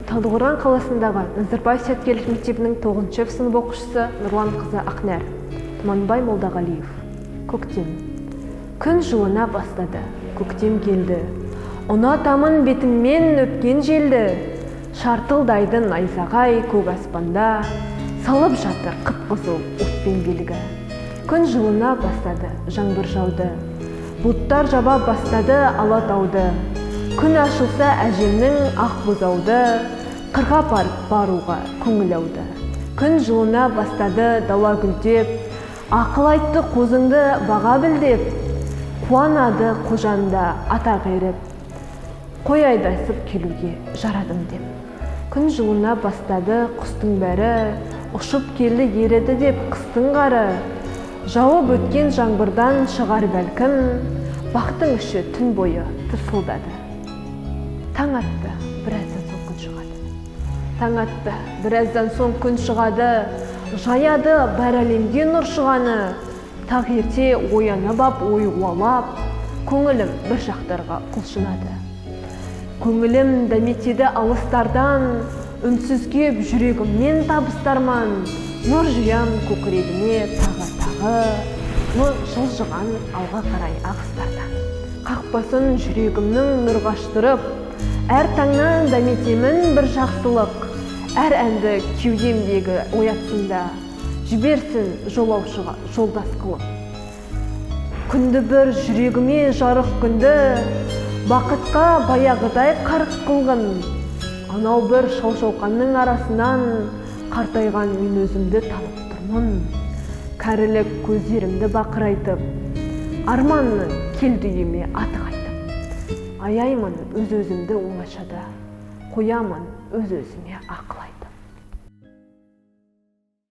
Талдықорған қаласындағы Назарбаев Сәткелов мектебінің 9-шы сынып оқушысы Нұрлан қызы Ақнар, Тұманбай Молдағалиев. Көктем. Күн жылына бастады, көктем келді. Ұнатамын бетіммен өпкен желді. Шартылдайды найзағай көк аспанда, салып жатыр қып-қызыл отпен белгі. Күн жылына бастады, жаңбыр жауды. Бұлттар жаба бастады алатауды. Күн ашылса әжемнің ақ бұзауды, қырға баруға көңіл ауды. Күн жылына бастады дала гүлдеп, ақыл айтты қозыңды баға білдеп. Қуанады қожанда ата қайрып, қой айдасып келуге жарадым деп. Күн жылына бастады құстың бәрі, ұшып келді ереді деп қыстың қары. Жауып өткен жаңбырдан шығар бәлкім, бақтың іші түн бойы тырсылдады. Таң атты, біраздан соң күн шығады. Таң атты, біраздан соң күн шығады, жаяды бар әлемге нұр шығаны. Тақ ерте оянып ап ойғуалап, көңілім бір жақтарға құлшынады. Көңілім дәметеді алыстардан, үнсізге жүрегімнен табыстарман. Нұр жиям көкірегіне тағы, нұр жылжыған алға қарай ағыстардан. Қақпасын жүрегімнің нұр қаштырып, әр таңнан дәметемін бір жақсылық. Әр әнді кеудемдегі оятсында, жіберсін жолаушыға жолдас қылып. Күнді бір жүрегіме жарық күнді, бақытқа баяғыдай қарық қылғын. Анау бір шау-шауқанның арасынан, қартайған мен өзімді танып тұрмын. Кәрілік көздерімді бақырайтып, арманның келді үйіме аты қайтып. Аяймын өз-өзімді оңашада, қоямын өз-өзіме ақыл айтып.